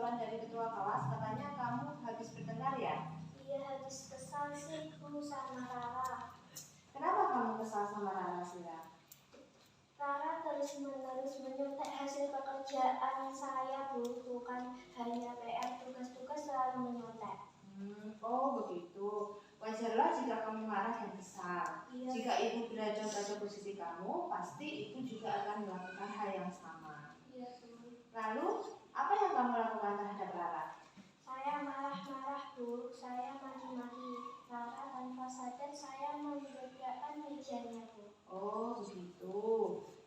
jawaban dari ketua kelas, katanya kamu habis bertengkar ya? Iya, habis kesal sih Bu sama Rara. Kenapa kamu kesal sama Rara, Sila? Rara terus-menerus menyontek hasil pekerjaan saya Bu, bukan hanya PR, tugas-tugas selalu menyontek. Oh begitu. Wajarlah jika kamu marah dan kesal. Iya. Jika ibu berada pada posisi kamu, pasti ibu juga akan melakukan hal yang sama. Iya Bu. Lalu, apa yang kamu lakukan terhadap Rara? Saya marah-marah Bu, saya maki-maki Rara tanpa sadar saya menggerakkan mejanya Bu. Oh begitu.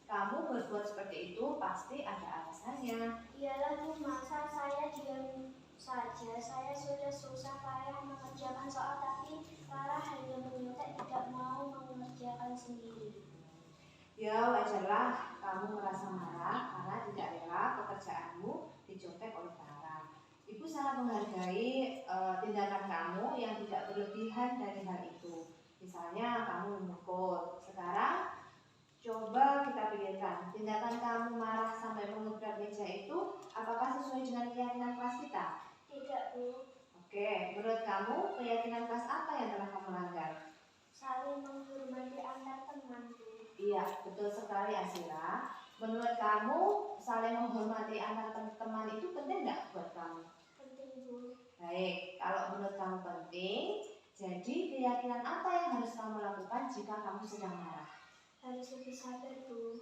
Kamu berbuat seperti itu pasti ada alasannya. Iyalah Bu, masa saya diam saja. Saya sudah susah payah mengerjakan soal, tapi Rara hanya menyontek, tidak mau mengerjakan sendiri. Ya wajarlah kamu merasa marah karena tidak rela pekerjaanmu dicontek oleh Rara. Ibu sangat menghargai tindakan kamu yang tidak berlebihan dari hal itu. Misalnya kamu memukul. Sekarang coba kita pikirkan, tindakan kamu marah sampai mengebrak meja itu apakah sesuai dengan keyakinan kelas kita? Tidak Bu. Oke, menurut kamu keyakinan kelas apa yang telah kamu langgar? Saling menghormati antar teman Bu. Iya, betul sekali Asila. Menurut kamu saling menghormati antar teman itu penting nggak buat kamu? Penting Bu. Baik, kalau menurut kamu penting, jadi keyakinan apa yang harus kamu lakukan jika kamu sedang marah? Harus lebih sabar Bu.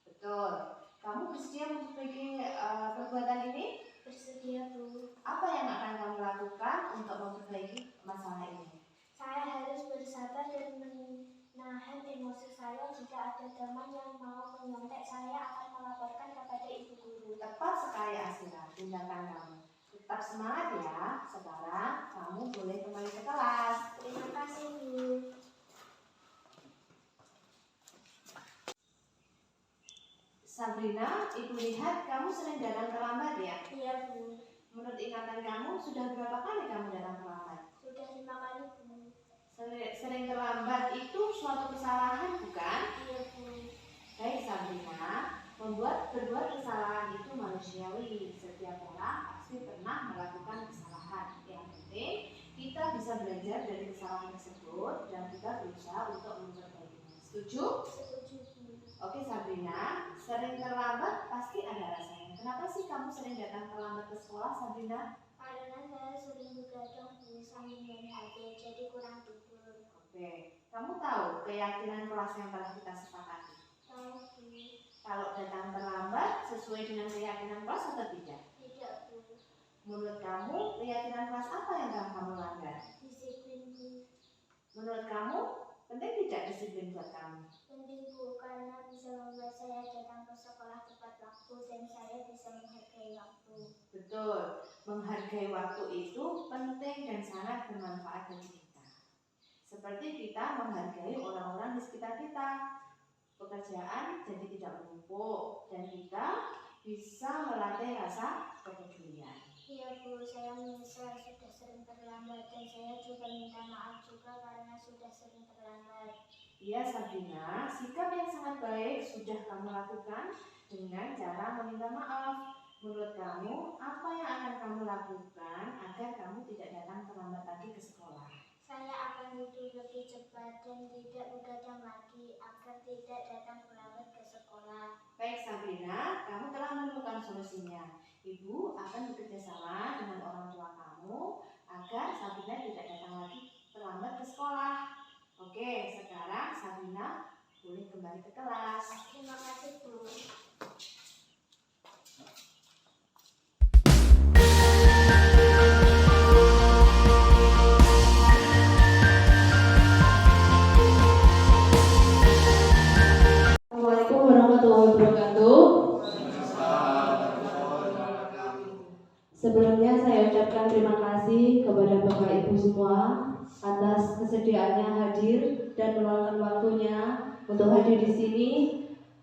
Betul. Kamu bersedia memperbaiki perbuatan ini? Bersedia Bu. Apa yang akan kamu lakukan untuk memperbaiki masalah ini? Saya harus bersabar dan menahan emosi saya. Jika ada teman yang mau menyontek, saya akan melaporkan kepada ibu guru. Tepat sekali Asila, tindakan kamu. Tetap semangat ya. Sekarang kamu boleh kembali ke kelas. Terima kasih Bu. Sabrina, ibu lihat kamu sering datang terlambat ya? Iya Bu. Menurut ingatan kamu, sudah berapa kali kamu datang terlambat? Sudah 5 kali Bu. Sering terlambat itu suatu kesalahan bukan? Iya Bu. Baik Sabrina, berbuat kesalahan itu manusiawi. Setiap orang pasti pernah melakukan kesalahan. Yang penting kita bisa belajar dari kesalahan tersebut dan kita berusaha untuk memperbaikinya. Setuju? Setuju Bu. Oke Sabrina, sering terlambat pasti ada alasannya. Kenapa sih kamu sering datang terlambat ke sekolah Sabrina? Karena saya sering begadang Bu sambil main HP, jadi kurang tidur. Oke, kamu tahu keyakinan kelas yang telah kita sepakati? Tahu Bu. Kalau datang terlambat sesuai dengan keyakinan kelas atau tidak? Tidak Bu. Menurut kamu keyakinan kelas apa yang kamu langgar? Disiplin Bu. Menurut kamu penting tidak disiplin buat kamu? Penting Bu, karena bisa membuat saya datang ke sekolah tepat waktu dan saya bisa menghargai waktu. Betul, menghargai waktu itu penting dan sangat bermanfaat bagi kita. Seperti kita menghargai orang-orang di sekitar kita. Pekerjaan jadi tidak menumpuk dan kita bisa melatih rasa kepedulian. Iya Bu, saya menyesal sudah sering terlambat dan saya juga minta maaf juga karena sudah sering terlambat. Iya Sabrina, sikap yang sangat baik sudah kamu lakukan dengan cara meminta maaf. Menurut kamu, apa yang akan kamu lakukan agar kamu tidak datang terlambat lagi ke sekolah? Saya akan tidur lebih cepat dan tidak begadang lagi agar tidak datang terlambat ke sekolah. Baik Sabrina, kamu telah menemukan solusinya. Ibu akan bekerja sama dengan orang tua kamu agar Sabrina tidak datang lagi terlambat ke sekolah. Oke, sekarang Sabrina boleh kembali ke kelas. Terima kasih Bu. Assalamualaikum warahmatullahi wabarakatuh. Sebelumnya saya ucapkan terima kasih kepada Bapak Ibu semua atas kesediaannya hadir dan meluangkan waktunya untuk hadir di sini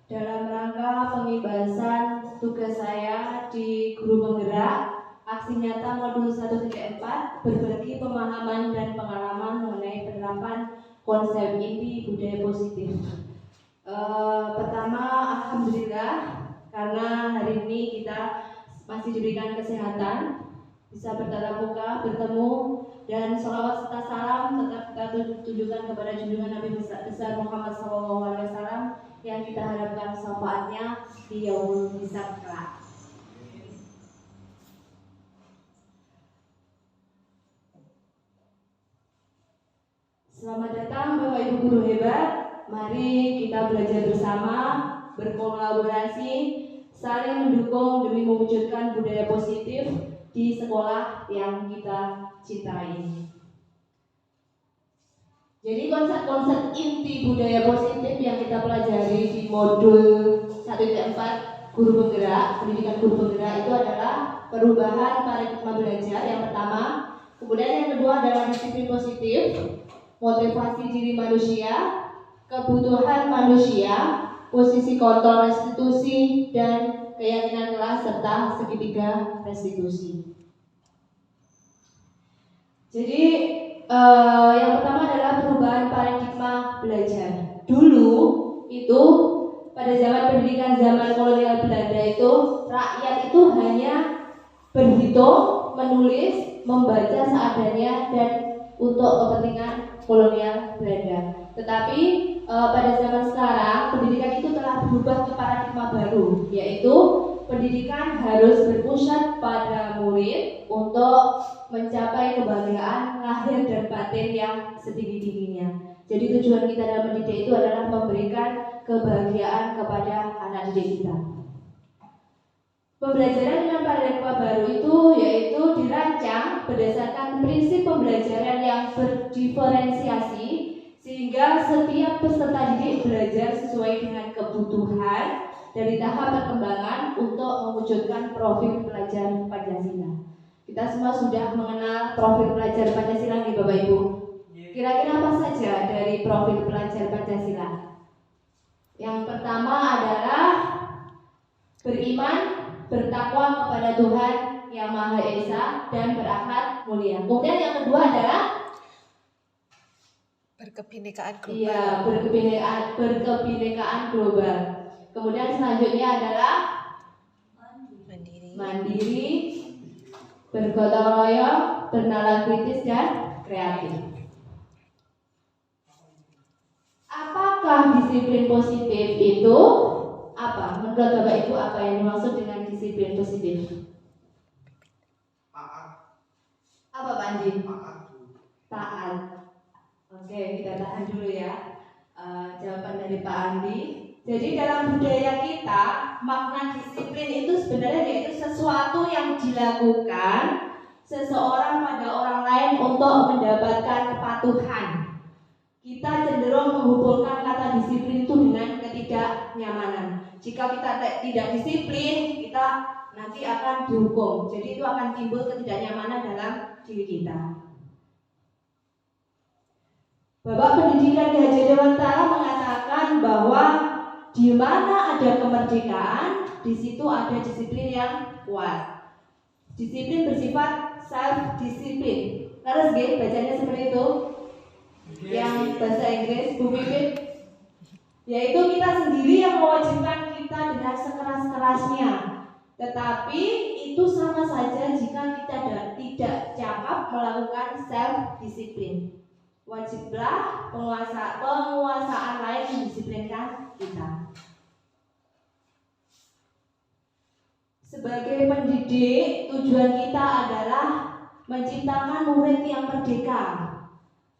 dalam rangka pengibasan tugas saya di Guru Penggerak Aksi Nyata Modul 1.4 berbagi pemahaman dan pengalaman mengenai penerapan konsep inti budaya positif. Pertama, alhamdulillah karena hari ini kita masih diberikan kesehatan, bisa bertatap muka, bertemu, dan sholawat serta salam tetap kita tujukan kepada junjungan Nabi besar Muhammad SAW yang kita harapkan syafaatnya di yaumul hisab kelak. Selamat datang Bapak Ibu guru hebat. Mari kita belajar bersama, berkolaborasi, saling mendukung demi mewujudkan budaya positif di sekolah yang kita cintai. Jadi konsep-konsep inti budaya positif yang kita pelajari di modul 1.4 guru penggerak, pendidikan guru penggerak itu adalah perubahan paradigma belajar yang pertama. Kemudian yang kedua adalah disiplin positif, motivasi diri manusia, kebutuhan manusia, posisi kontrol restitusi, dan keyakinan kelas serta segitiga restitusi. Jadi yang pertama adalah perubahan paradigma belajar. Dulu itu pada zaman pendidikan zaman kolonial Belanda itu rakyat itu hanya berhitung, menulis, membaca seadanya dan untuk kepentingan kolonial Belanda. Tetapi pada zaman sekarang pendidikan itu telah berubah ke paradigma baru, yaitu pendidikan harus berpusat pada murid untuk mencapai kebahagiaan lahir dan batin yang setinggi-tingginya. Jadi tujuan kita dalam mendidik itu adalah memberikan kebahagiaan kepada anak didik kita. Pembelajaran dengan paradigma baru itu yaitu dirancang berdasarkan prinsip pembelajaran yang berdiferensiasi sehingga setiap peserta didik belajar sesuai dengan kebutuhan dari tahap perkembangan untuk mewujudkan profil pelajar Pancasila. Kita semua sudah mengenal profil pelajar Pancasila nih Bapak Ibu. Kira-kira apa saja dari profil pelajar Pancasila? Yang pertama adalah beriman, bertakwa kepada Tuhan Yang Maha Esa dan berakhlak mulia. Kemudian yang kedua adalah berkebinekaan global. Iya, berkebinekaan global. Kemudian selanjutnya adalah mandiri, bergotong royong, bernalar kritis dan kreatif. Apakah disiplin positif itu apa? Menurut Bapak Ibu apa yang dimaksud dengan disiplin positif? Taat. Apa Pak Andi? Taat. Oke, kita tahan dulu ya jawaban dari Pak Andi. Jadi dalam budaya kita makna disiplin itu sebenarnya yaitu sesuatu yang dilakukan seseorang pada orang lain untuk mendapatkan kepatuhan. Kita cenderung menghubungkan kata disiplin itu dengan ketidaknyamanan. Jika kita tidak disiplin, kita nanti akan dihukum. Jadi itu akan timbul ketidaknyamanan dalam diri kita. Bapak Pendidikan Ki Haji Dewantara mengatakan bahwa di mana ada kemerdekaan, di situ ada disiplin yang kuat. Disiplin bersifat self disiplin. Terus bacanya seperti itu. Yang bahasa Inggris, Bu Pipit, yaitu kita sendiri yang mewajibkan kita dengan sekeras-kerasnya. Tetapi itu sama saja jika kita tidak cakap melakukan self disiplin. Wajiblah penguasaan lain mendisiplinkan kita. Sebagai pendidik, tujuan kita adalah menciptakan murid yang merdeka.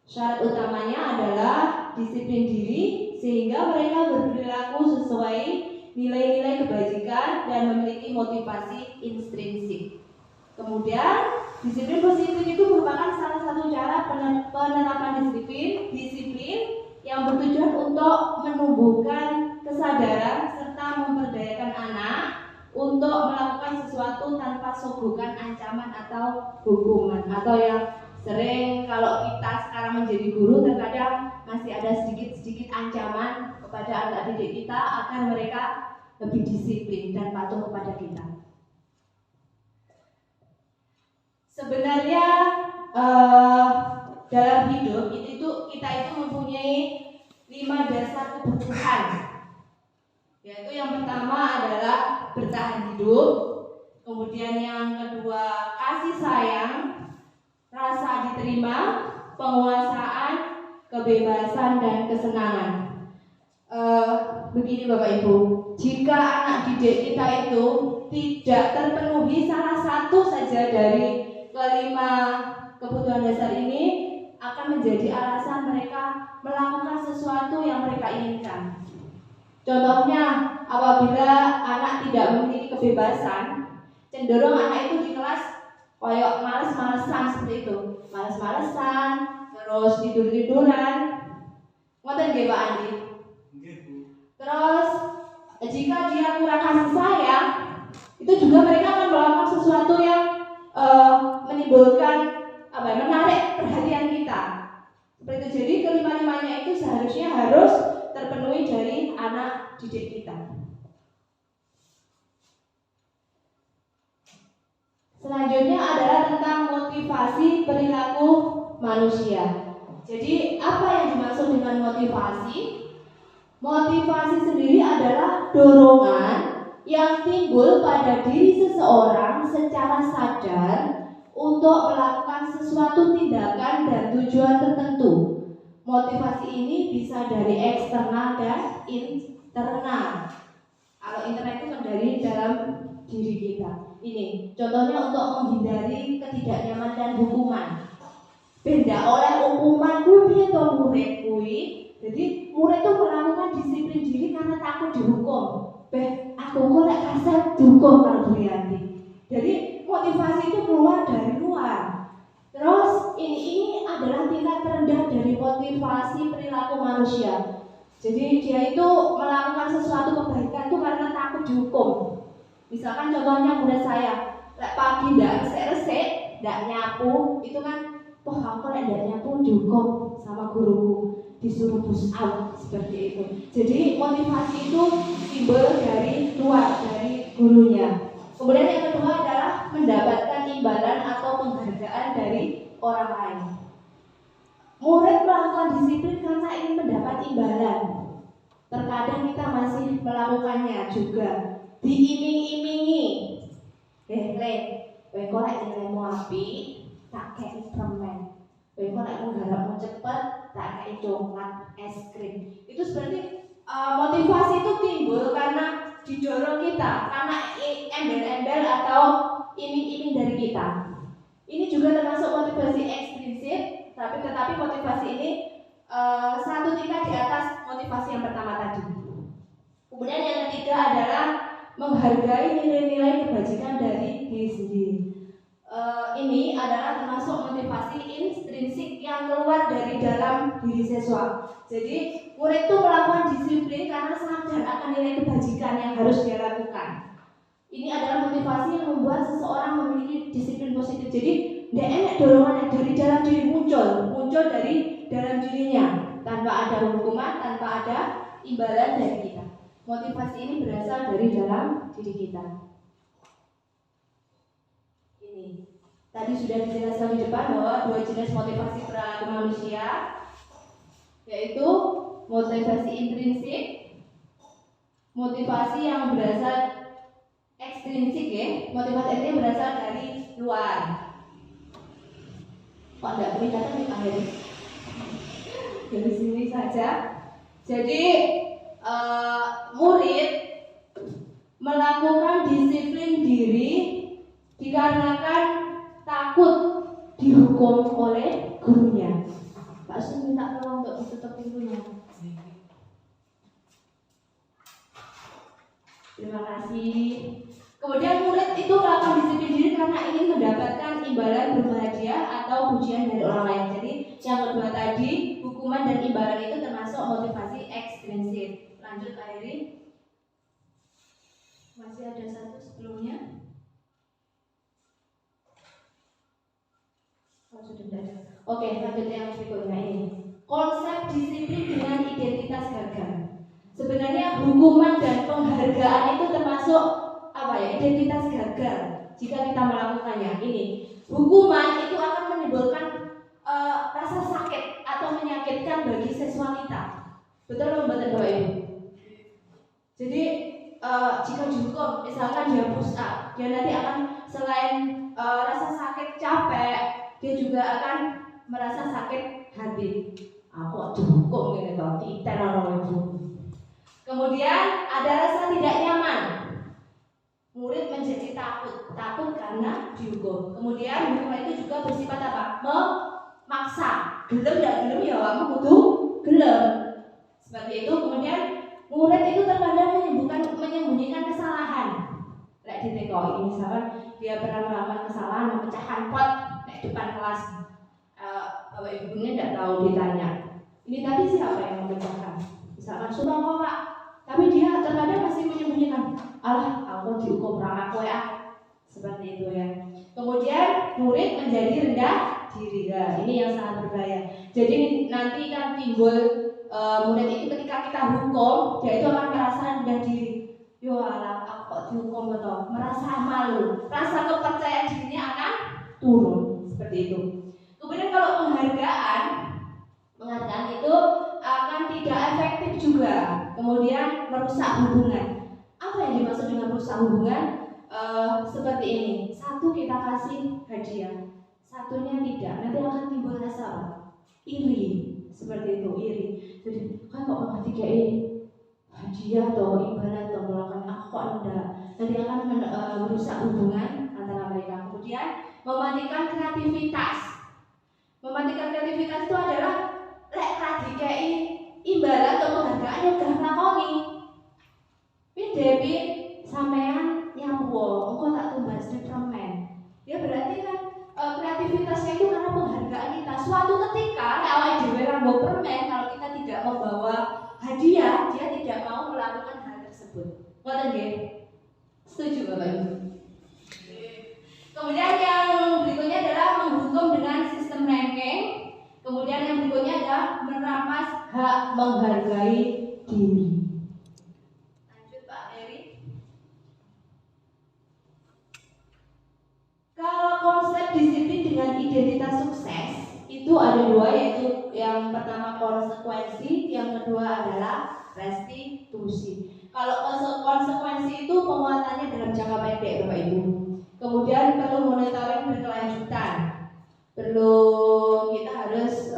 Syarat utamanya adalah disiplin diri sehingga mereka berperilaku sesuai nilai-nilai kebajikan dan memiliki motivasi intrinsik. Kemudian disiplin positif itu merupakan salah satu cara penerapan disiplin yang bertujuan untuk menumbuhkan kesadaran serta memberdayakan anak untuk melakukan sesuatu tanpa sogokan ancaman atau hukuman, atau yang sering kalau kita sekarang menjadi guru terkadang masih ada sedikit-sedikit ancaman kepada anak didik kita agar mereka lebih disiplin dan patuh kepada kita. Sebenarnya dalam hidup kita itu mempunyai 5 dasar kebutuhan, yaitu yang pertama adalah bertahan hidup, kemudian Kemudian yang kedua, kasih sayang, rasa diterima, penguasaan, kebebasan, dan kesenangan. Begini Bapak Ibu, jika anak didik kita itu tidak terpenuhi salah satu saja dari kelima kebutuhan dasar ini, akan menjadi alasan mereka melakukan sesuatu yang mereka inginkan. Contohnya, apabila anak tidak memiliki kebebasan, cenderung anak itu di kelas koyok males-malesan seperti itu, males-malesan, terus tidur-tiduran. Ngoten nggih Pak Andi? Terus jika dia kurang kasih sayang, itu juga mereka akan melakukan sesuatu yang menimbulkan menarik perhatian kita. Seperti itu. Jadi kelima-limanya itu seharusnya harus terpenuhi dari anak didik kita. Selanjutnya adalah tentang motivasi perilaku manusia. Jadi apa yang dimaksud dengan motivasi? Motivasi sendiri adalah dorongan yang timbul pada diri seseorang secara sadar untuk melakukan sesuatu tindakan dan tujuan tertentu. Motivasi ini bisa dari eksternal dan internal. Kalau internal itu kan dari dalam diri kita. Ini contohnya untuk menghindari ketidaknyamanan dan hukuman. Beda oleh hukuman kuwi to murid kuwi. Jadi murid itu melakukan disiplin diri karena takut dihukum. Aku kok lek kasar dihukum karo Bu Yanti. Jadi motivasi itu keluar dari luar. Terus ini adalah tingkat terendah dari motivasi perilaku manusia. Jadi dia itu melakukan sesuatu kebaikan itu karena takut dihukum. Misalkan contohnya murid saya, lek pagi ndak resik-resik, ndak nyapu, itu kan aku lek ndak nyapu dihukum sama guruku, disuruh push out seperti itu. Jadi motivasi itu timbul dari luar, dari gurunya. Kemudian yang kedua adalah mendapatkan imbalan atau penghargaan dari orang lain. Murid melakukan disiplin karena ingin mendapat imbalan. Terkadang kita masih melakukannya juga. Diiming-imingi. Kowe kok lek nilaimu apik, tak kei permen. Kowe kok lek nggarapmu cepet, tak kei coklat, es krim. Itu seperti motivasi itu timbul karena didorong kita, karena embel-embel atau iming-iming dari kita. Ini juga termasuk motivasi ekstrinsik, tetapi motivasi ini satu tingkat di atas motivasi yang pertama tadi. Kemudian yang ketiga adalah menghargai nilai-nilai kebajikan dari diri sendiri. Ini adalah termasuk motivasi intrinsik yang keluar dari dalam diri siswa. Jadi murid itu melakukan disiplin karena sadar akan nilai kebajikan yang harus dia lakukan. Ini adalah motivasi yang membuat seseorang memiliki disiplin positif. Jadi tidak enak dorongan yang dari dalam diri muncul dari dalam dirinya tanpa ada hukuman, tanpa ada imbalan dari kita. Motivasi ini berasal dari dalam diri kita. Ini tadi sudah dijelaskan di depan bahwa dua jenis motivasi perilaku manusia, yaitu motivasi intrinsik, motivasi yang berasal ekstrinsik ya. Motivasi ini berasal dari luar. Kok tidak kelihatan di akhir? Dari sini saja. Jadi murid melakukan disiplin diri dikarenakan takut dihukum oleh gurunya. Pak Sun minta tolong untuk ditutup pintunya. Terima kasih. Kemudian murid itu melakukan disiplin diri karena ingin mendapatkan imbalan berupa hadiah atau pujian dari orang lain. Jadi yang kedua tadi, hukuman dan imbalan itu termasuk motivasi ekstrinsik. Lanjut Pak Heri. Masih ada satu sebelumnya. Sudah ada. Oke, lanjut yang berikutnya ini. Konsep disiplin dengan identitas gagal. Sebenarnya hukuman dan penghargaan itu termasuk identitas gagal jika kita melakukannya. Ini hukuman itu akan menimbulkan rasa sakit atau menyakitkan bagi siswa kita. Betul atau betul Bapak Ibu? Jadi jika dihukum, misalkan dia push up, dia nanti akan selain rasa sakit capek, dia juga akan merasa sakit hati. Aku dihukum ini toh, titen orang ibu. Kemudian ada rasa tidak nyaman. Murid menjadi takut karena dihukum. Kemudian hukuman itu juga bersifat apa? Memaksa. Gelem tidak gelem ya, kamu kudu gelem. Seperti itu. Kemudian murid itu terkadang menyembunyikan kesalahan. Lek ditekoi, misalkan dia pernah melakukan kesalahan memecahkan pot di depan kelas. Bapak ibunya tidak tahu, ditanya, ini tadi siapa yang memecahkan? Misalkan sudah kok Pak, tapi dia terkadang masih menyembunyikan. Alah, aku dihukum aku ya. Seperti itu ya. Kemudian murid menjadi rendah diri. Nah, ini yang sangat berbahaya. Jadi nanti kan timbul murid itu ketika kita hukum, dia itu akan merasa rendah diri. Yo alah, aku kok dihukum atau merasa malu. Rasa kepercayaan dirinya akan turun. Seperti itu. Kemudian kalau penghargaan itu akan tidak efektif juga. Kemudian merusak hubungan. Apa yang dimaksud dengan merusak hubungan? Seperti ini. Satu kita kasih hadiah, satunya tidak. Nanti akan timbul rasa iri. Seperti itu, iri. Jadi kan kok kakak tiga hadiah atau imbalan atau melakukan aku kok enggak. Nanti akan merusak hubungan antara mereka. Kemudian mematikan kreativitas. Mematikan kreativitas itu adalah lek radikei imbalan atau penghargaan yang gak lakoni. Dewi sampean nyapu, engkau tak tumbas di permen. Ya berarti kan kreativitasnya itu karena penghargaan kita. Suatu ketika awal dewi rambo permen, kalau kita tidak membawa hadiah, dia tidak mau melakukan hal tersebut. Ngoten nggih? Setuju Bapak Ibu? Kemudian yang berikutnya adalah menghukum dengan sistem ranking. Kemudian yang berikutnya adalah merampas hak menghargai diri. Lanjut Pak Eri. Kalau konsep disiplin dengan identitas sukses itu ada dua, yaitu yang pertama konsekuensi, yang kedua adalah restitusi. Kalau konsekuensi itu penguatannya dalam jangka pendek Bapak Ibu. Kemudian perlu monitoring berkelanjutan. Perlu kita harus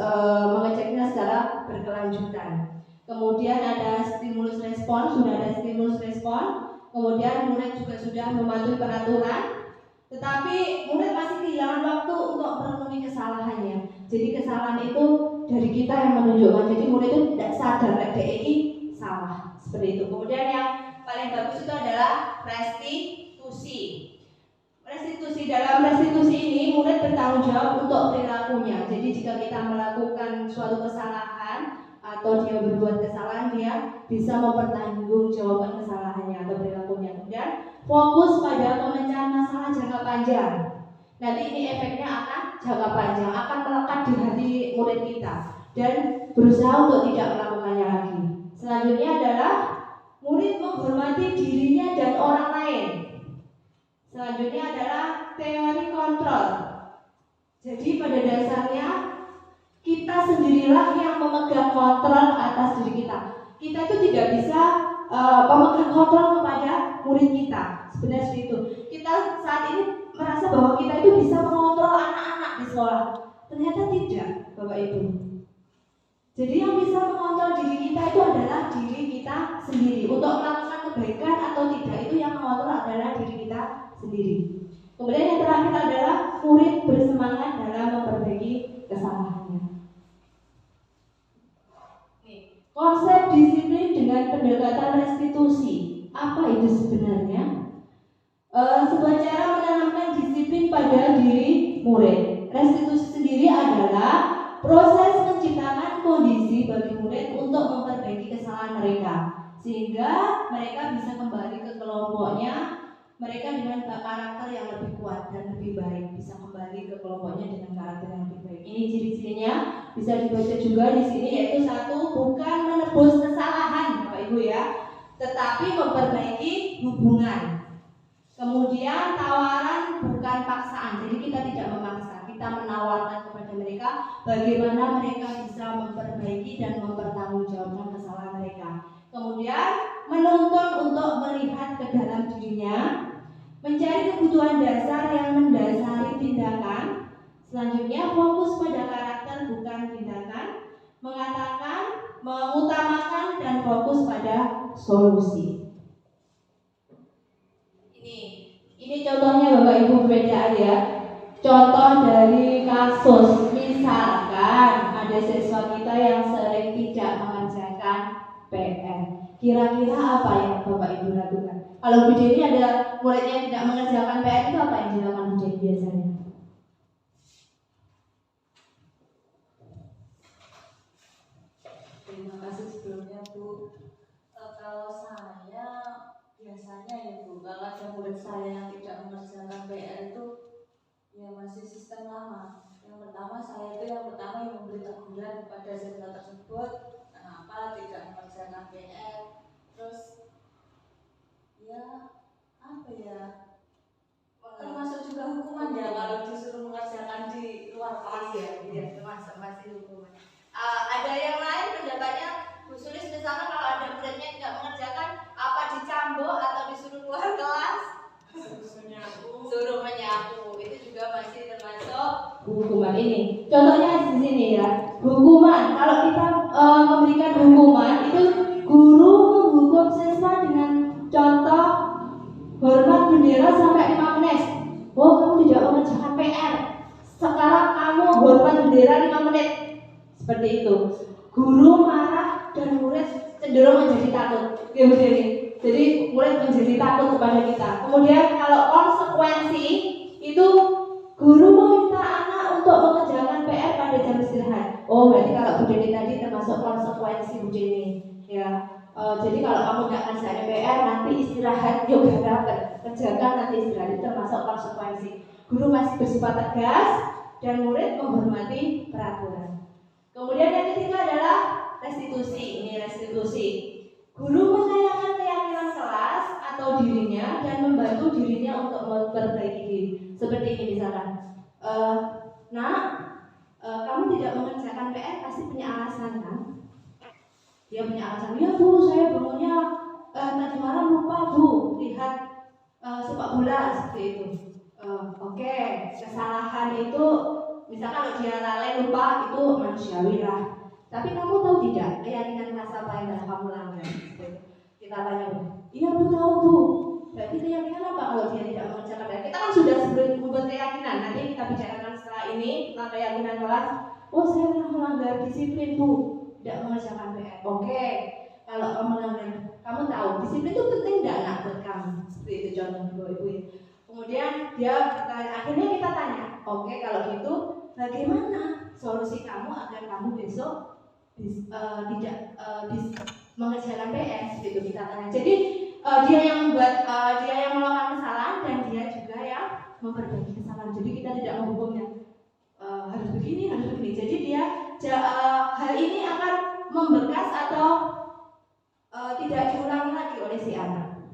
mengeceknya secara berkelanjutan. Kemudian ada stimulus respon, sudah ada stimulus respon. Kemudian murid juga sudah mematuhi peraturan, tetapi murid masih kehilangan waktu untuk memenuhi kesalahannya. Jadi kesalahan itu dari kita yang menunjukkan. Jadi murid itu tidak sadar ini salah. Seperti itu. Kemudian yang paling bagus itu adalah restitusi. Dalam restitusi ini murid bertanggung jawab untuk perilakunya. Jadi jika kita melakukan suatu kesalahan atau dia berbuat kesalahan, dia bisa mempertanggungjawabkan kesalahannya atau perilakunya. Kemudian fokus pada pemecahan masalah jangka panjang. Nanti ini efeknya akan jangka panjang, akan melekat di hati murid kita dan berusaha untuk tidak melakukannya lagi. Selanjutnya adalah murid menghormati dirinya dan orang lain. Selanjutnya adalah teori kontrol. Jadi pada dasarnya kita sendirilah yang memegang kontrol atas diri kita. Kita itu tidak bisa memegang kontrol kepada murid kita. Sebenarnya seperti itu. Kita saat ini merasa bahwa kita itu bisa mengontrol anak-anak di sekolah. Ternyata tidak, Bapak Ibu. Jadi yang bisa mengontrol diri kita itu adalah diri kita sendiri. Untuk melakukan kebaikan atau tidak itu yang mengontrol adalah diri kita sendiri. Kemudian yang terakhir adalah murid bersemangat dalam memperbaiki kesalahannya. Konsep disiplin dengan pendekatan restitusi. Apa itu sebenarnya? Sebuah cara menanamkan disiplin pada diri murid. Restitusi sendiri adalah proses menciptakan kondisi bagi murid untuk memperbaiki kesalahan mereka, sehingga mereka bisa kembali ke kelompoknya. Mereka dengan karakter yang lebih kuat dan lebih baik bisa kembali ke kelompoknya dengan karakter yang lebih baik. Ini ciri-cirinya bisa dibaca juga di sini, yaitu satu, bukan menebus kesalahan Bapak Ibu ya, tetapi memperbaiki hubungan. Kemudian tawaran bukan paksaan, jadi kita tidak memaksa, kita menawarkan kepada mereka bagaimana mereka bisa memperbaiki dan mempertanggungjawabkan kesalahan mereka. Kemudian menuntun untuk melihat ke dalam dirinya, mencari kebutuhan dasar yang mendasari tindakan. Selanjutnya, fokus pada karakter bukan tindakan. Mengatakan, mengutamakan, dan fokus pada solusi. Ini contohnya Bapak Ibu perbedaan ya. Contoh dari kasus, misalkan ada siswa kita yang sering tidak mengerjakan PR. Kira-kira apa yang Bapak Ibu lakukan? Kalau Bu Deni ada muridnya yang tidak mengerjakan PR, itu apa yang dilakukan Bu Deni biasanya? Terima kasih sebelumnya Bu. Kalau saya biasanya ya Bu, kalau ada murid saya yang tidak mengerjakan PR itu ya masih sistem lama. Yang pertama yang memberi teguran kepada siswa tersebut kenapa tidak mengerjakan PR. Terus ya apa ya, termasuk juga hukuman ya kalau disuruh mengerjakan di luar kelas ya. Iya, termasuk masih hukuman. Ada yang lain pendapatnya Bu Sulis, misalnya kalau ada muridnya tidak mengerjakan, apa dicambuk atau disuruh keluar kelas? Suruh menyapu. Itu juga masih termasuk Hukuman ini. Contohnya di sini ya. Hukuman. Kalau kita memberikan hukuman itu guru menghukum siswa dengan contoh hormat bendera sampai 5 menit. Oh, kamu tidak mengerjakan PR. Sekarang kamu hormat bendera 5 menit. Seperti itu. Guru marah dan murid cenderung menjadi takut. Ya, jadi murid menjadi takut kepada kita. Kemudian kalau konsekuensi itu guru meminta anak untuk mengerjakan PR pada jam istirahat. Oh, berarti kalau Bu Deni tadi termasuk konsekuensi Bu Deni. Ya. Jadi kalau kamu tidak ngerjain PR nanti istirahat, yuk kerjakan nanti istirahat, itu termasuk konsekuensi. Guru masih bersifat tegas dan murid menghormati peraturan. Kemudian yang ketiga adalah restitusi. Ini restitusi. Guru menyayangkan keyakinan kelas atau dirinya dan membantu dirinya untuk memperbaiki diri. Seperti ini misalkan, kamu tidak mengerjakan PR pasti punya alasan kan? Dia punya alasan, ya Bu, saya bangunnya tadi malam lupa Bu, lihat sepak bola seperti itu. Oke, kesalahan itu misalkan kalau dia lalai lupa itu manusiawi lah. Tapi kamu tahu tidak keyakinan kelas apa yang telah kamu langgar? Kita tanya, iya Bu tahu Bu. Berarti keyakinan apa kalau dia tidak mengerjakan PR? Kita kan sudah sebelum membuat keyakinan. Nanti kita bicarakan setelah ini tentang keyakinan kelas. Oh, saya telah melanggar disiplin Bu, tidak mengerjakan PR. Oke, kalau kamu melanggar, kamu tahu disiplin itu penting tidak nak buat kamu? Seperti itu contoh Ibu. Kemudian dia akhirnya kita tanya, oke kalau gitu bagaimana solusi kamu agar kamu besok tidak mengerjakan PR? Seperti itu kita tanya. Jadi dia yang membuat, dia yang melakukan kesalahan dan dia juga yang memperbaiki kesalahan. Jadi kita tidak menghukumnya harus begini. Jadi dia hal ini akan membekas atau tidak diulangi lagi oleh si anak.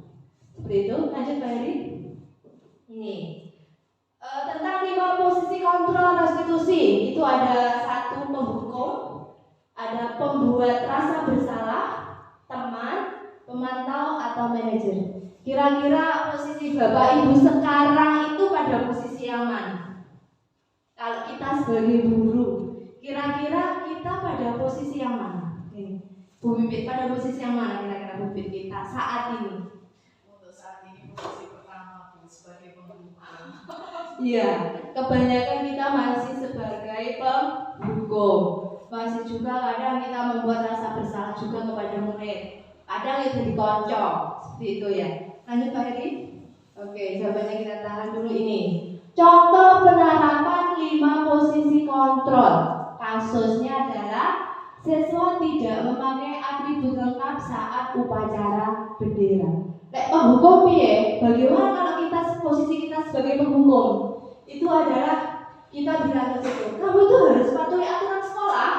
Seperti itu. Lanjut Pak Heri. Ini tentang 5 posisi kontrol restitusi. Itu ada 1 penghukum, ada pembuat rasa bersalah, teman, pemantau atau manajer. Kira-kira posisi Bapak Ibu sekarang itu pada posisi yang mana? Kalau kita sebagai guru, kira-kira kita pada posisi yang mana? Bu Bibit pada posisi yang mana kira-kira Bu Bibit kita saat ini? Untuk saat ini posisi pertama Bu, sebagai penghukum. Iya, kebanyakan kita masih sebagai penghukum. Masih juga kadang kita membuat rasa bersalah juga kepada murid. Kadang itu dikocok, seperti itu ya. Lanjut Pak Heri. Oke, jawabannya kita tahan dulu ini. Contoh penerapan 5 posisi kontrol. Kasusnya adalah siswa tidak memakai atribut lengkap saat upacara bendera. Lek penghukum piye? Bagaimana kalau kita posisi kita sebagai penghukum? Itu adalah kita bilang ke situ, kamu itu harus patuhi aturan sekolah.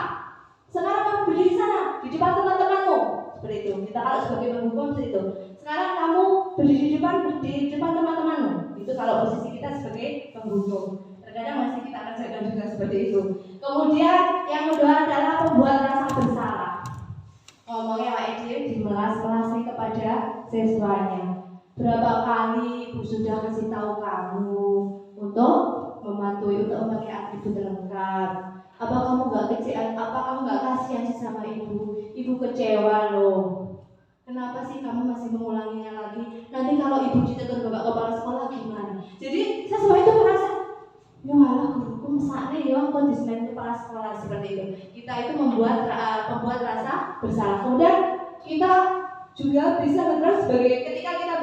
Sekarang kamu berdiri di sana di depan teman-temanmu. Seperti itu. Kita kalau sebagai penghukum seperti itu. Sekarang kamu berdiri di depan teman-temanmu. Itu kalau posisi kita sebagai penghukum. Terkadang masih kita kerjakan juga seperti itu. Kemudian yang kedua adalah pembuat rasa bersalah. Ngomongnya Pak Edi dimelas-melasi kepada siswanya. Berapa kali ibu sudah kasih tahu kamu untuk mematuhi, untuk memakai atribut lengkap? Apa kamu nggak kecewa? Apa kamu nggak kasihan sih sama ibu? Ibu kecewa loh. Kenapa sih kamu masih mengulanginya lagi? Nanti kalau ibu ditegur bapak kepala sekolah gimana? Jadi saya semua itu merasa, ya malah guruku mesaknya ya kondisinya kepala sekolah seperti itu. Kita itu membuat rasa bersalah. Kemudian kita juga bisa berperan sebagai ketika kita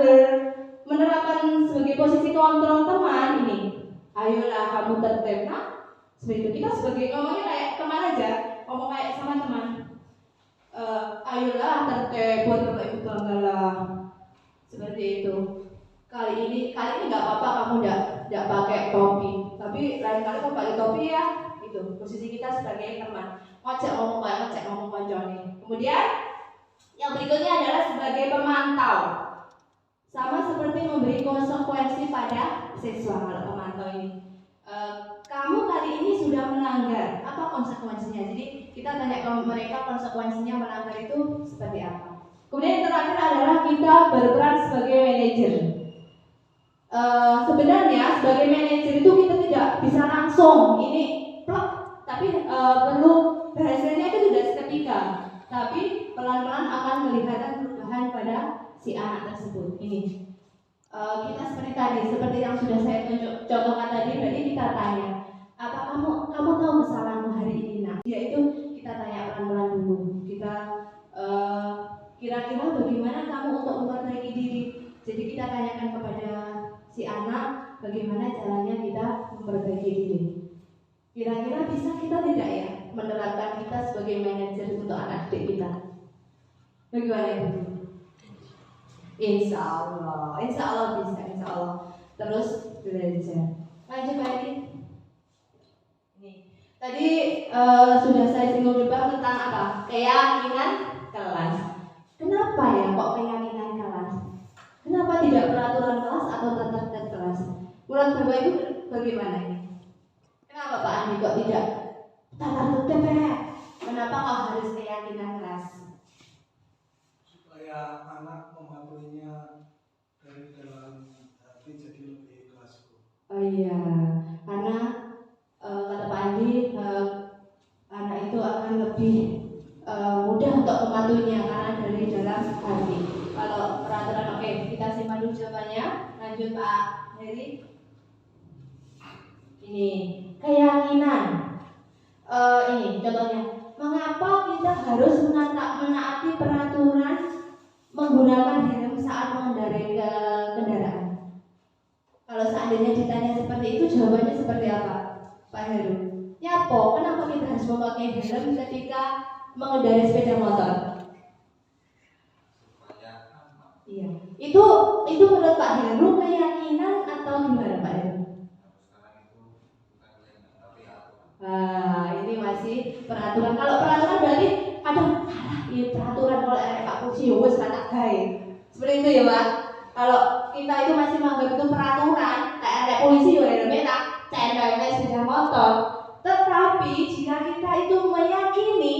menerapkan sebagai posisi kontrol teman ini. Ayolah kamu tertib, nah seperti itu. Kita sebagai ngomongnya kayak teman aja, ngomong kayak sama teman. Ayolah tertib, buat bapak ibu bangga lah. Seperti itu. Kali ini nggak apa-apa kamu nggak pakai topi, tapi lain kali kamu pakai topi ya. Itu posisi kita sebagai teman. Ngajak ngomong koncone. Kemudian yang berikutnya adalah sebagai pemantau. Sama seperti memberi konsekuensi pada siswa. Kalau pemantau ini, kamu kali ini sudah melanggar, apa konsekuensinya? Jadi kita tanya ke mereka konsekuensinya melanggar itu seperti apa. Kemudian yang terakhir adalah kita berperan sebagai manajer. Sebenarnya sebagai manajer itu kita tidak bisa langsung ini plek, tapi perlu berhasilnya itu tidak seketika, tapi pelan-pelan akan kelihatan perubahan pada si anak tersebut. Ini kita seperti yang sudah saya contohkan tadi. Berarti kita tanya, apa kamu tahu kesalahanmu hari ini? Nah, yaitu kita tanya pelan-pelan dulu. Kita kira-kira bagaimana kamu untuk memperbaiki diri. Jadi kita tanyakan kepada si anak bagaimana caranya kita memperbaiki diri. Kira-kira bisa kita tidak ya menerapkan kita sebagai manajer untuk anak didik kita? Bagaimana Ibu? Insya Allah bisa, insya Allah. Terus belajar. Lanjut lagi. Ini tadi sudah saya singgung juga tentang apa? Keyakinan kelas. Kenapa ya kok keyakinan kelas? Kenapa tidak peraturan kelas atau tata tertib kelas? Menurut Bapak Ibu bagaimana ini? Kenapa Pak Andi kok tidak tata tertib? Kenapa kok harus keyakinan kelas? Supaya anak mematuhinya dari dalam hati jadi lebih ikhlas. Oh iya, karena kata Pak Andi, anak itu akan lebih mudah untuk mematuhinya karena dari dalam hati. Kalau peraturan, oke, kita simpan dulu jawabannya. Lanjut Pak Heri. Ini keyakinan. Ini contohnya. Mengapa kita harus menaati peraturan menggunakan helm saat mengendarai kendaraan? Kalau seandainya ditanya seperti itu, jawabannya seperti apa, Pak Heru? Nyapo, kenapa kita harus memakai helm ketika mengendarai sepeda motor? Iya, itu menurut Pak Heru keyakinan atau gimana Pak Heru? Ini masih peraturan. Kalau peraturan berarti ini peraturan kalau ada Pak Polisi wes tak gawe. Seperti itu ya Pak. Kalau kita itu masih menganggap itu peraturan, kayak ada polisi ya helmnya tak cendol sepeda motor. Tetapi jika kita itu meyakini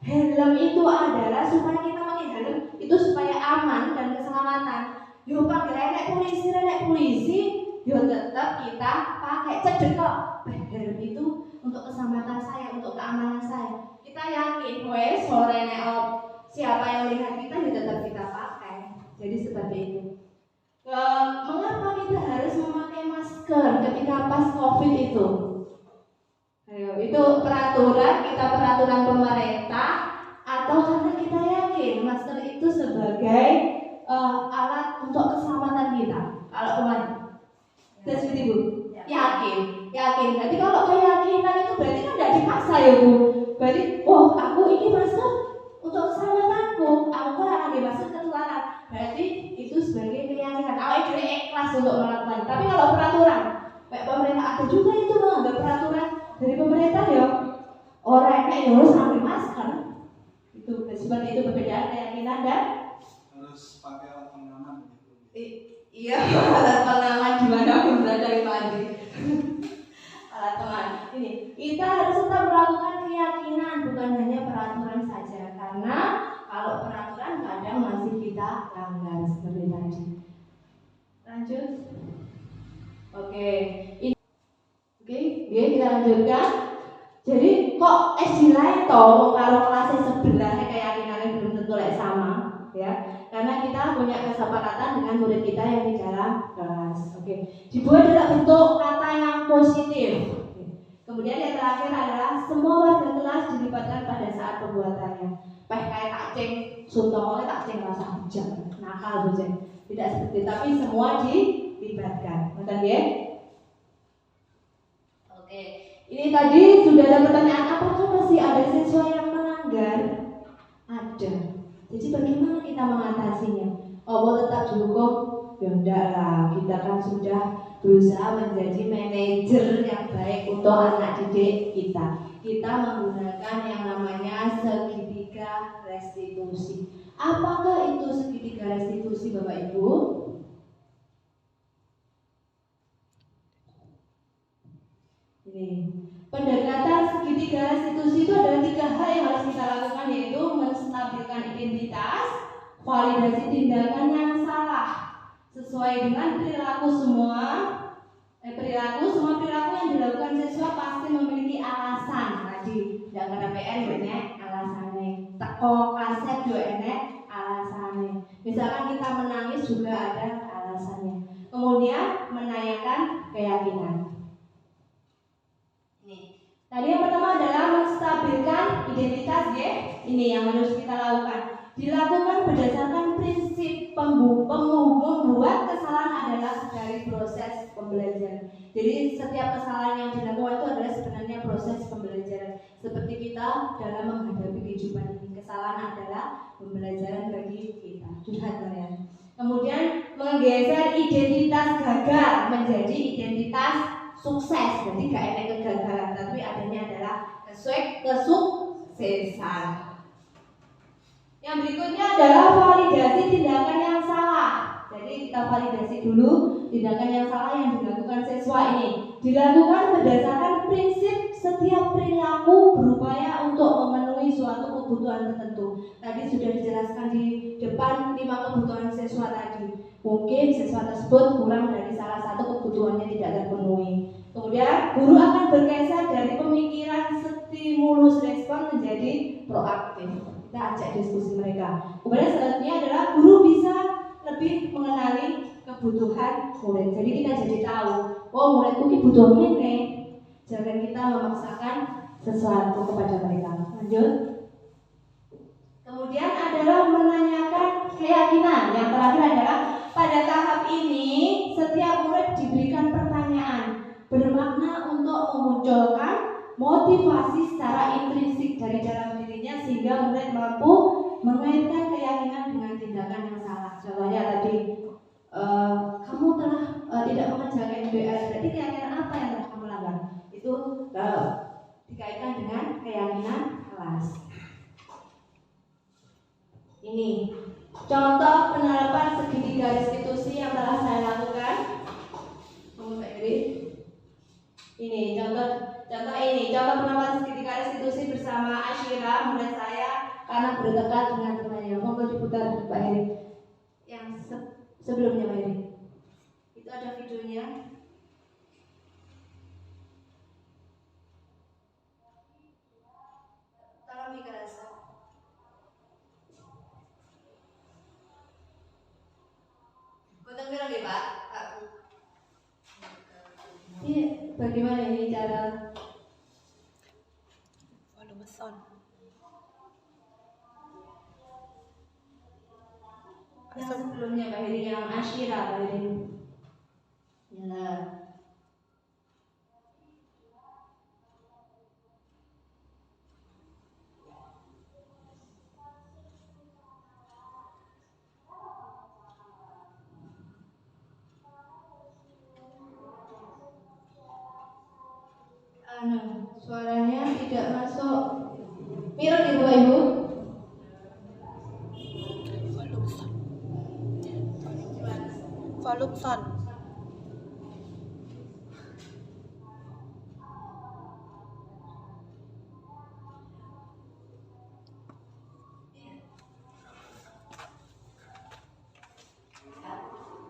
helm itu adalah supaya kita pakai helm itu supaya aman dan keselamatan. Yo pakai naik polisi, yo tetap kita pakai cedek kok. Helm itu untuk keselamatan saya, untuk keamanan saya. Kita yakin, wes sore siapa yang melihat kita ya tetap kita pakai. Jadi seperti itu. Mengapa kita harus memakai masker ketika pas COVID itu? Ayo, itu peraturan pemerintah atau karena kita yakin masker itu sebagai alat untuk keselamatan kita? Kalau kemarin, seperti Ibu, yakin. Jadi kalau keyakinan itu berarti kan tidak dipaksa ya Bu. Berarti, aku ini masker untuk keselamatanku. Aku kok lagi masker ketularan. Berarti itu sebagai keyakinan. Awalnya jadi ikhlas untuk melakukan. Tapi kalau peraturan, kayak pemerintah ada juga itu menganggap peraturan dari pemerintah ya. Orang yang harus pakai masker. Itu seperti itu perbedaan keyakinan dan Harus pakai alat pengaman gitu. Iya, alat pengaman gimana aku berada di pagi. Alat pengaman. Ini kita harus tetap melakukan keyakinan, bukan hanya peraturan saja. Karena kalau peraturan kadang masih kita langgar seperti tadi. Lanjut. Oke. Oke, kita lanjutkan. Jadi kok SD lain toh karo kelasnya sebelah keyakinannya belum tentu sama, ya. Karena kita punya kesepakatan dengan murid kita yang di dalam kelas. Oke. Dibuat dalam bentuk kata yang positif. Kemudian yang terakhir adalah semua warga kelas dilibatkan pada saat pembuatannya. Kayak kacing, suntongnya kacing rasa hujan, nakal hujan. Tidak seperti itu, tapi semua dilibatkan. Betul ya? Oke. Ini tadi sudah ada pertanyaan, apakah masih ada siswa yang melanggar? Ada. Jadi bagaimana kita mengatasinya? Oh, tetap dihukum? Ya enggak lah, kita kan sudah berusaha menjadi manajer yang baik untuk anak didik kita. Kita menggunakan yang namanya segitiga restitusi. Apakah itu segitiga restitusi, Bapak Ibu? Ini pendekatan segitiga restitusi itu adalah 3 hal yang harus kita lakukan, yaitu menstabilkan identitas, validasi tindakan yang salah sesuai dengan perilaku semua perilaku yang dilakukan siswa pasti memiliki alasan. Tadi tidak karena PR banyak alasannya, teko kaset juga enak alasannya. Misalkan kita menangis juga ada alasannya. Kemudian menanyakan keyakinan. Tadi yang pertama adalah menstabilkan identitas, ya. Ini yang harus kita lakukan. Dilakukan berdasarkan prinsip membuat kesalahan adalah dari proses pembelajaran. Jadi setiap kesalahan yang dilakukan itu adalah sebenarnya proses pembelajaran. Seperti kita dalam menghadapi kehidupan ini, kesalahan adalah pembelajaran bagi kita. Ya. Kemudian menggeser identitas gagal menjadi identitas sukses. Jadi gak ada kegagalan, tapi adanya adalah kesuksesan. Yang berikutnya adalah validasi tindakan yang salah. Jadi kita validasi dulu tindakan yang salah yang dilakukan siswa ini. Dilakukan berdasarkan prinsip setiap perilaku berupaya untuk memenuhi suatu kebutuhan tertentu. Tadi sudah dijelaskan di depan 5 kebutuhan siswa tadi. Mungkin siswa tersebut kurang dari salah satu kebutuhannya tidak terpenuhi. Kemudian guru akan bergeser dari pemikiran stimulus respon menjadi proaktif. Kita ajak diskusi mereka. Kemudian selanjutnya adalah guru bisa lebih mengenali kebutuhan murid. Jadi kita jadi tahu, oh muridku butuhnya ini. Jangan kita memaksakan sesuatu kepada mereka. Lanjut. Kemudian adalah menanyakan keyakinan. Yang terakhir adalah pada tahap ini setiap murid diberikan pertanyaan bermakna untuk memunculkan motivasi secara intrinsik dari dalam dirinya sehingga murid mampu mengaitkan keyakinan dengan tindakan yang salah. Contohnya tadi, kamu telah tidak mengerjakan BR, berarti keyakinan apa yang telah kamu lakukan? Itu dikaitkan dengan keyakinan kelas. Ini contoh penerapan segitiga restitusi yang telah saya lakukan. Ini contoh penerapan segitiga restitusi bersama Ashira, murid saya, karena berdekat dengan temannya. Monggo diputar Pak Heri. Yang sebelumnya Pak Heri. Itu ada videonya. Tolong dikerasa. Boten piro nggih Pak? Ini bagaimana ini cara volume sound. Yang sebelumnya Pak Heri, yang Ashira Pak Heri. Ya. Suaranya tidak masuk. Mirip gitu Pak Ibu. Volume sound.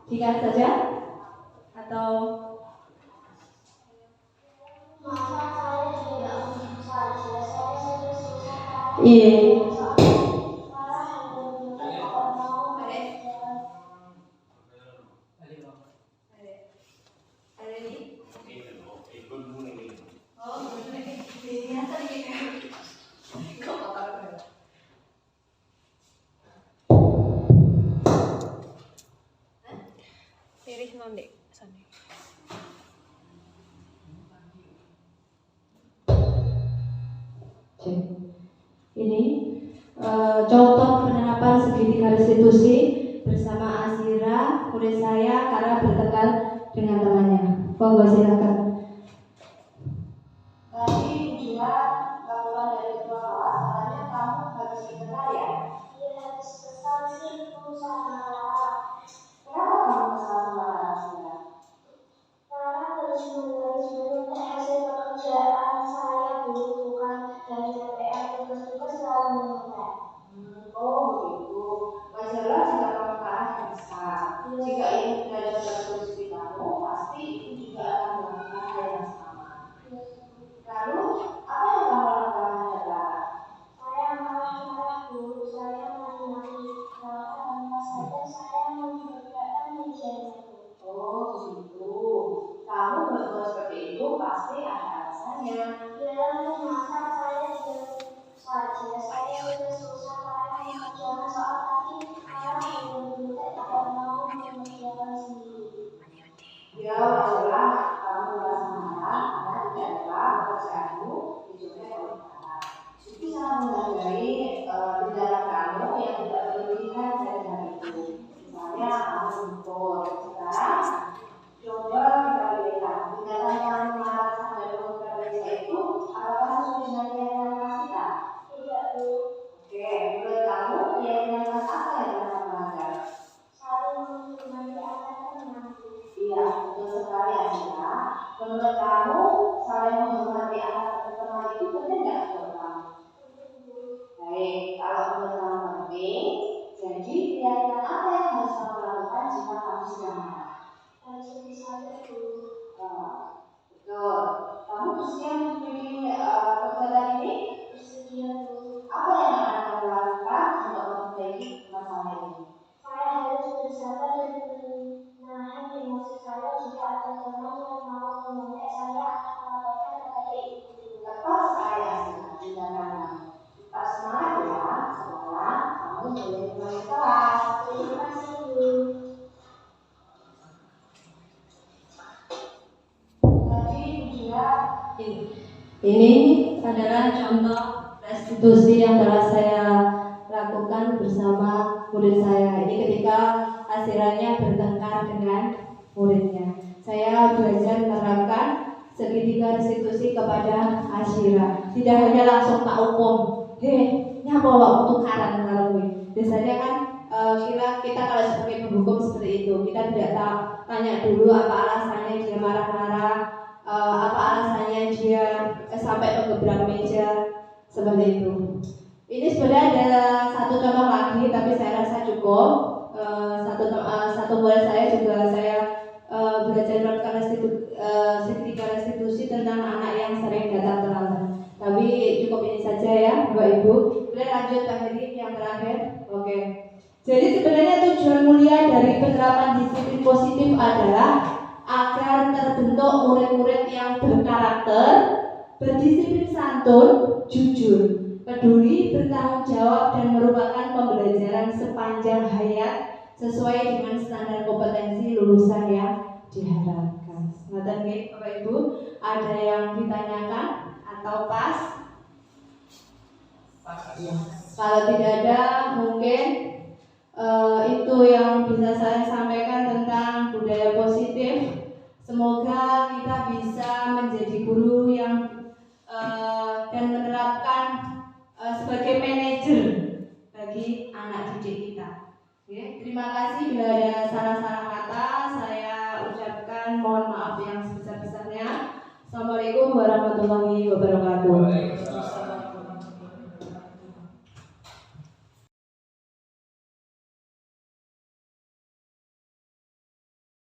Dikat saja. atau Masa saya tidak begitu saja, saya sudah susah parah. iya. Parah hanya menyukai tidak mau mengerjakan. Ada ini? Oh, ini nyata nih. Kok kotor banget? Pilih nondek sana. Ini contoh penerapan segitiga restitusi bersama Asira, murid saya karena bertengkar dengan temannya. Monggo silakan. Tadi juga laporan dari ketua kelas, katanya kamu harus ikut ya? Iya, kesal sih Bu sama Rara. Kenapa kamu kesal sama Rara? Rara terus-menerus menyontek hasil pekerjaan saya Bu, bukan dari DPR, tugas-tugas selalu menyontek. Oh begitu. Wajarlah jika kamu marah dan kesal. Jika ini berada dalam posisi kamu, pasti itu juga akan melakukan hal yang sama. Lalu, apa yang kamu lakukan terhadap Rara? Saya marah-marah Bu, saya maki-maki Rara tanpa sadar saya membedakan mejanya Bu. Oh begitu. Kamu berbuat seperti itu pasti ada alasannya. Ya, masa saya diam saja, saya sudah susah payah mengerjakan soal tadi, Rara hanya menyontek tidak mau mengerjakan sendiri. Ya wajarlah kamu merasa marah karena tidak rela pekerjaanmu dicoret oleh Rara. Itu sangat menghargai tindakan kamu yang tidak berlebihan dari hal itu. Misalnya kamu mengukur. Sekarang coba kita lihat tindakan yang marah sampai menggunakan meja itu apakah sesuai dengan keyakinan kelas kita? Tidak Bu, Oke, menurut kamu keyakinan kelas apa yang pernah kamu melanggar? saling menghormati antar teman Bu. Iya, betul sekali Asira. Menurut kamu saling menghormati antar teman itu penting nggak menurut kamu? Baik, kalau menurut kamu penting, jadi keyakinan apa yang harus kamu lakukan jika kamu sedang marah? Harus lebih sadar Bu. Betul. Kamu bersedia mengikuti kegiatan ini? Bersedia Bu. Apa yang akan kamu lakukan untuk memperbaiki masalah ini? Saya harus bersabar dan menahan emosi saya jika ada teman yang mau menyontek saya akan melaporkan kepada ibu guru. Tepat sekali Asira, tindakan kamu. Tetap semangat ya. Sekarang kamu boleh mulai kelas. Terima kasih Bu. Tadi juga Ini adalah contoh restitusi yang telah saya lakukan bersama murid saya. Ini ketika Asiranya bertengkar dengan muridnya. Saya belajar menerapkan segitiga restitusi kepada Asira. Tidak hanya langsung tak hukum. Nyapa waktu tukaran kalau gue. Biasanya kan kita kalau sebagai penghukum seperti itu, kita tidak tanya dulu apa alasannya dia marah-marah, apa alasannya dia sampai mengebrak meja seperti itu. Ini sebenarnya ada satu contoh lagi, tapi saya rasa cukup. Satu murid saya juga saya belajar melakukan segitiga restitusi tentang anak yang sering datang terlambat. Tapi cukup ini saja ya, Bapak Ibu. Kemudian lanjut Pak Heri yang terakhir. Oke. Jadi sebenarnya tujuan mulia dari penerapan disiplin positif adalah agar terbentuk murid-murid yang berkarakter, berdisiplin santun, jujur, peduli, bertanggung jawab, dan merupakan pembelajaran sepanjang hayat sesuai dengan standar kompetensi lulusan yang diharapkan. Ngoten nggih Bapak Ibu, ada yang ditanyakan atau pas? Ya. Kalau tidak ada, mungkin itu yang bisa saya sampaikan tentang budaya positif. Semoga kita bisa menjadi guru yang dan menerapkan sebagai manajer bagi anak didik kita. Oke, terima kasih. Bila ada salah-salah kata, saya ucapkan mohon maaf yang sebesar-besarnya. Assalamualaikum warahmatullahi wabarakatuh.